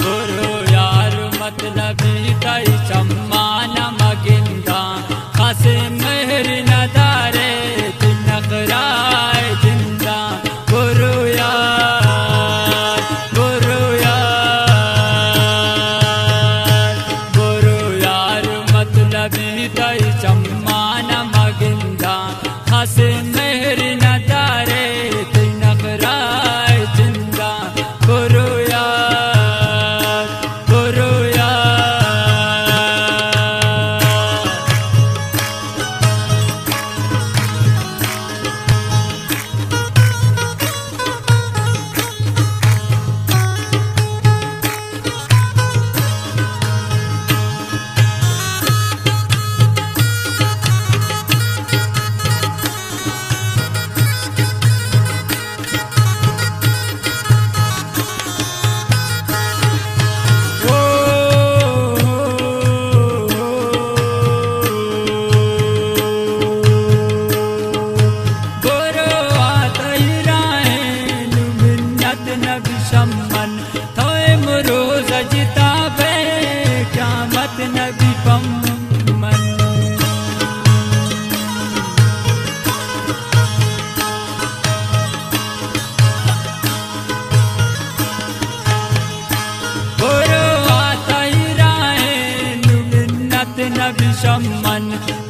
गुरु यार मतलबी तई चम्मा न मगिंदा खासे मेहर नदारे नगराय जिंदा गुरु यार मतलबी तई चम्मा न मगिंदा खासे मेहर नदारे नगराय जिंदा गुरु यार नबी पम्मन गुरु आता ही राहे मिन्नत नबी शम्मन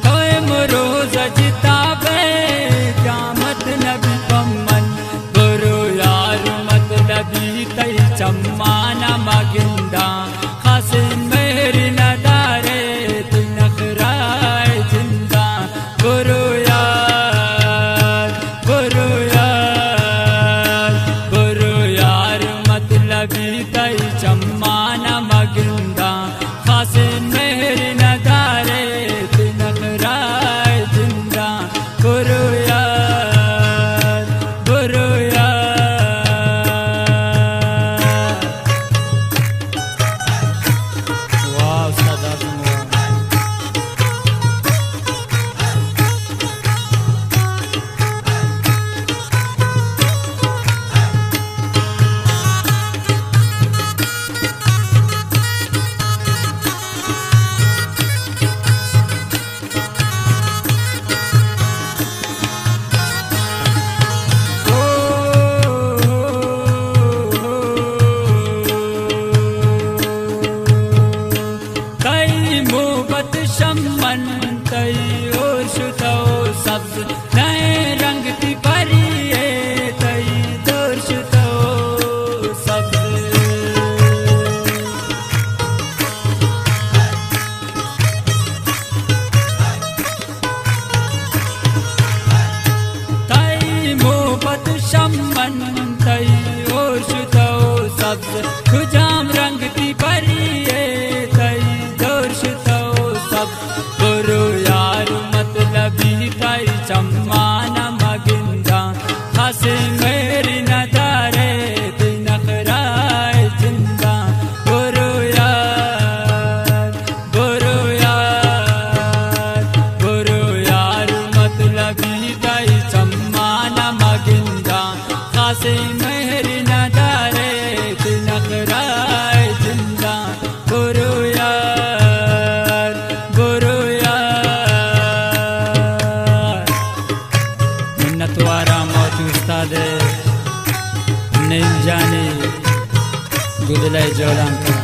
तोय मरोज जिताबे क़यामत नबी पम्मन गुरु यार मतलबी तई चम्मा न मगिंदा खासे मेहर नदारे नगराय जिंदा गुरु यार मतलबी तई चम्मा न मगिंदा खासे मेहर नदारे नगराय जिंदा गुरु यार वाह सदा शम्मन तई ओशुतो सब्ज नए रंग की परिये तई दोशुतो सब्ज तई मोहब्बत शम्मन तई ओशुतो सब्ज खुजाम रंग की परिये तई दोशुतो गुरु यार मतलबी तई चम्मा न मगिंदा खासे मेहर नदारे नगराय जिंदा गुरु यार मतलबी तई चम्मा न मगिंदा खासे मेहर नदारे नगराय जिंदा गुरु नहीं जाने गुदले जोलान का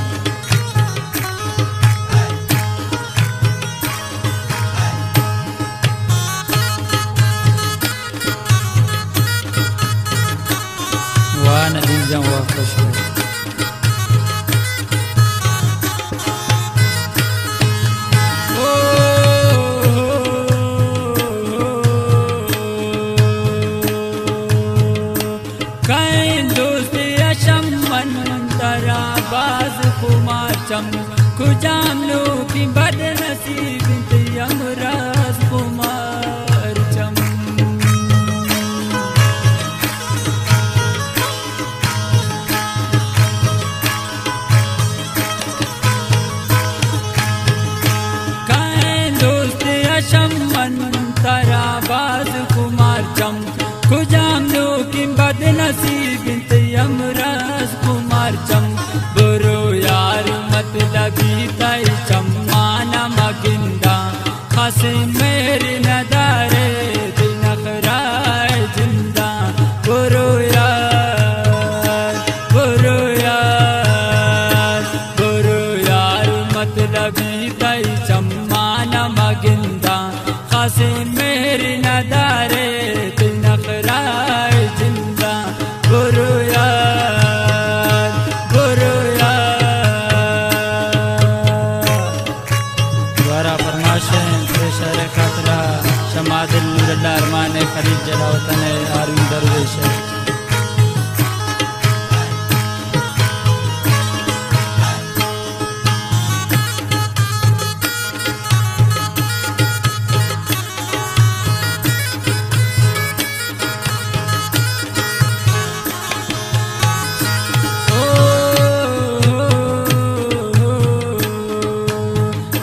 वाह नदीम जाऊँ वाह खुश खुजाम लो की बदनसीब यमराज कुमार चम खुजाम लो की बदनसीब बीताई चम्मान मगिंदा खास मेरी नदारे दिन खराय जिंदा गुरु यार गुरु यार गुरु यार मतलब बीताई चम्मान मगिंदा खास मेरी नदारे दिन खराय जिंदा गुरु यार गुरु शेर खातरा शमादिल नूरुल्लाह अरमान खलील जलावतन आर्मी दरवेश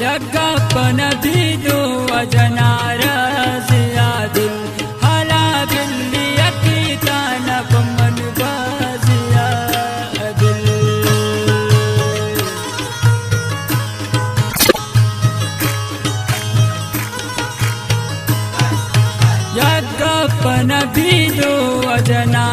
यज्ञपन भी दो अजनारा जिया दिल हला बिल्ली अकीता नब मन बाजिया दिल यज्ञपन भी दो अजना